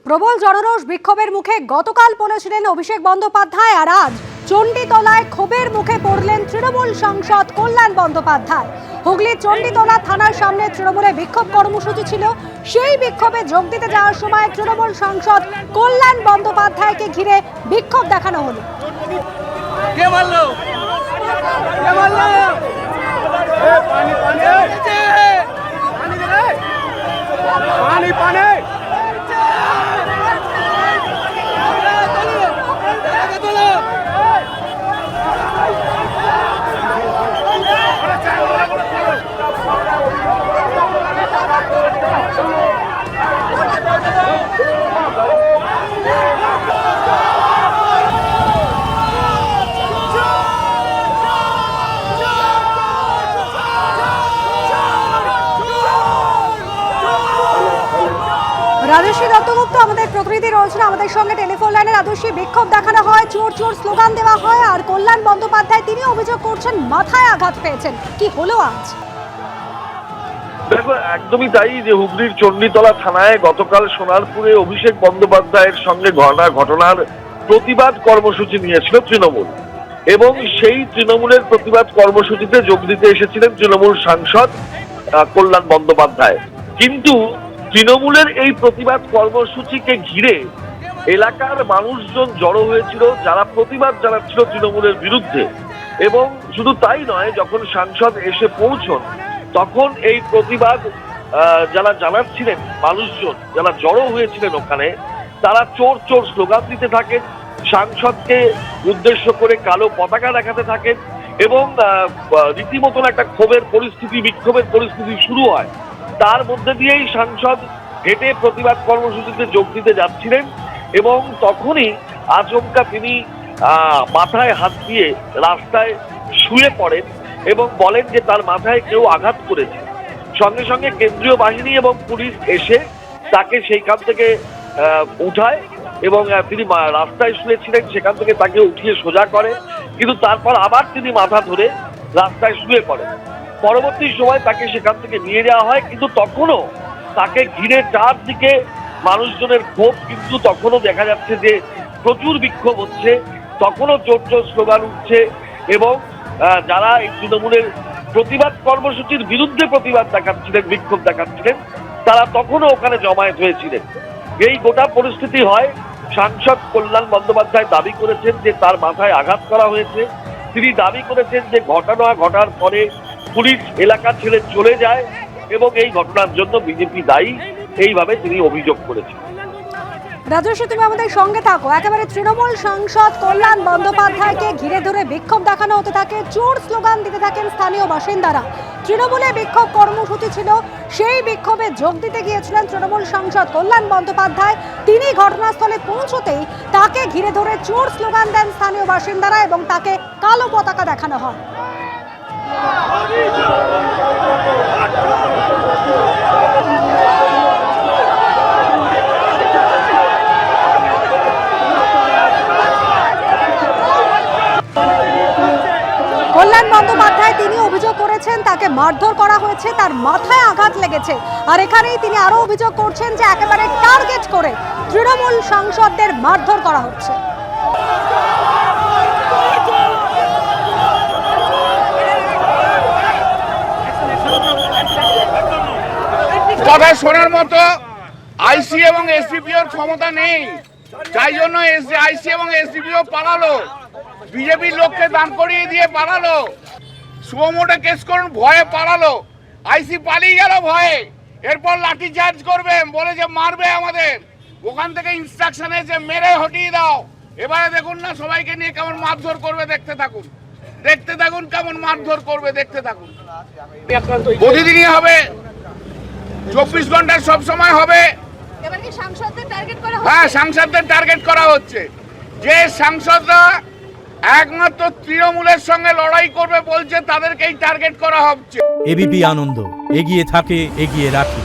প্রবল জনরোষ বিক্ষোভের মুখে গতকাল পড়েছিলেন অভিষেক বন্দ্যোপাধ্যায়, আর আজ চণ্ডীতলায় ক্ষোভের মুখে পড়লেন তৃণমূল সাংসদ কল্যাণ বন্দ্যোপাধ্যায়। হুগলির চণ্ডীতলা থানার সামনে তৃণমূলের বিক্ষোভ কর্মসূচি ছিল। সেই বিক্ষোভে যোগ দিতে যাওয়ার সময় তৃণমূল সাংসদ কল্যাণ বন্দ্যোপাধ্যায়কে ঘিরে বিক্ষোভ দেখানো হলো। রাজস্বী দত্তগুপ্ত আমাদের প্রতিনিধি রয়েছেন আমাদের সঙ্গে টেলিফোন লাইনে। রাজস্বী, বিক্ষোভ দেখানো হয়, চোর চোর স্লোগান দেওয়া হয়, আর কল্যাণ বন্দ্যোপাধ্যায় তিনি অভিযোগ করছেন মাথায় আঘাত পেয়েছেন। কি হলো আজ? দেখো, একদমই তাই যে হুগলির চণ্ডীতলা থানায় গতকাল সোনারপুরে অভিষেক বন্দ্যোপাধ্যায়ের সঙ্গে ঘটনার প্রতিবাদ কর্মসূচি নিয়েছিল তৃণমূল, এবং সেই তৃণমূলের প্রতিবাদ কর্মসূচিতে যোগ দিতে এসেছিলেন তৃণমূল সাংসদ কল্যাণ বন্দ্যোপাধ্যায়। কিন্তু তৃণমূলের এই প্রতিবাদ কর্মসূচিকে ঘিরে এলাকার মানুষজন জড়ো হয়েছিল, যারা প্রতিবাদ জানাচ্ছিল তৃণমূলের বিরুদ্ধে। এবং শুধু তাই নয়, যখন সাংসদ এসে পৌঁছন তখন এই প্রতিবাদ যারা জানাচ্ছিলেন মানুষজন, যারা জড়ো হয়েছিলেন ওখানে, তারা চোর চোর স্লোগান দিতে থাকেন, সাংসদকে উদ্দেশ্য করে কালো পতাকা দেখাতে থাকেন, এবং রীতিমতন একটা ক্ষোভের পরিস্থিতি, বিক্ষোভের পরিস্থিতি শুরু হয়। তার মধ্যে দিয়েই সাংসদ হেঁটে প্রতিবাদ কর্মসূচিতে যোগ দিতে যাচ্ছিলেন, এবং তখনই আচমকা তিনি মাথায় হাত দিয়ে রাস্তায় শুয়ে পড়েন এবং বলেন যে তার মাথায় কেউ আঘাত করেছে। সঙ্গে সঙ্গে কেন্দ্রীয় বাহিনী এবং পুলিশ এসে তাকে সেইখান থেকে উঠায়, এবং তিনি রাস্তায় শুয়েছিলেন সেখান থেকে তাকে উঠিয়ে সোজা করে, কিন্তু তারপর আবার তিনি মাথা ধরে রাস্তায় শুয়ে পড়েন। পরবর্তী সময় তাকে সেখান থেকে নিয়ে যাওয়া হয়, কিন্তু তখনও তাকে ঘিরে চারদিকে মানুষজনের ক্ষোভ, কিন্তু তখনও দেখা যাচ্ছে যে প্রচুর বিক্ষোভ হচ্ছে, তখনও চোর চোর স্লোগান উঠছে, এবং যারা এই তৃণমূলের প্রতিবাদ কর্মসূচির বিরুদ্ধে প্রতিবাদ দেখাচ্ছিলেন, বিক্ষোভ দেখাচ্ছিলেন, তারা তখনও ওখানে জমায়েত হয়েছিলেন। এই গোটা পরিস্থিতি হয়। সাংসদ কল্যাণ বন্দ্যোপাধ্যায় দাবি করেছেন যে তার মাথায় আঘাত করা হয়েছে। তিনি দাবি করেছেন যে ঘটনা ঘটার পরে পুলিশ এলাকা ছেড়ে চলে যায়, এবং এই ঘটনার জন্য বিজেপি দায়ী, এইভাবে তিনি অভিযোগ করেছেন। রাজস্বী, তুমি আমাদের সঙ্গে থাকো। একেবারে তৃণমূল সাংসদ কল্যাণ বন্দ্যোপাধ্যায়কে ঘিরে ধরে বিক্ষোভ দেখানো হতে থাকে, চোর স্লোগান দিতে থাকেন স্থানীয় বাসিন্দারা। তৃণমূলের বিক্ষোভ কর্মসূচি ছিল, সেই বিক্ষোভে যোগ দিতে গিয়েছিলেন তৃণমূল সাংসদ কল্যাণ বন্দ্যোপাধ্যায়। তিনি ঘটনাস্থলে পৌঁছতেই তাকে ঘিরে ধরে চোর স্লোগান দেন স্থানীয় বাসিন্দারা, এবং তাকে কালো পতাকা দেখানো হয়। কল্যাণ বন্দ্যোপাধ্যায় তিনি অভিযোগ করেছেন তাকে মারধর করা হয়েছে, তার মাথায় আঘাত লেগেছে। আর এখানেই তিনি আরো অভিযোগ করছেন যে একেবারে টার্গেট করে তৃণমূল সাংসদদের মারধর করা হচ্ছে। কথা শোনার মতো আইসি এবং এসডিপিওর ক্ষমতা নেই, তাই জন্য আইসি এবং এসডিপিও পালালো, বিজেপির লোককে দান করিয়ে দিয়ে পালালো, সুমোটা কেস করুন ভয়ে পালালো, আইসি পালিয়ে গেল ভয়ে। এরপর লাঠি চার্জ করবে, বলে যে মারবে আমাদের, ওখান থেকে ইনস্ট্রাকশন এসে মেরে হটিয়ে দাও। এবারে দেখুন না সবাইকে নিয়ে কেমন মারধর করবে, দেখতে থাকুন, দেখতে থাকুন কেমন মারধর করবে, দেখতে থাকুন। প্রতিদিনই হবে, 24 ঘন্টার সব সময় হবে। হ্যাঁ, সাংসদদের টার্গেট করা হচ্ছে। যে সাংসদরা একমাত্র তৃণমূলের সঙ্গে লড়াই করবে বলছে, তাদেরকেই টার্গেট করা হচ্ছে। এবিপি আনন্দ, এগিয়ে থাকে, এগিয়ে রাখে।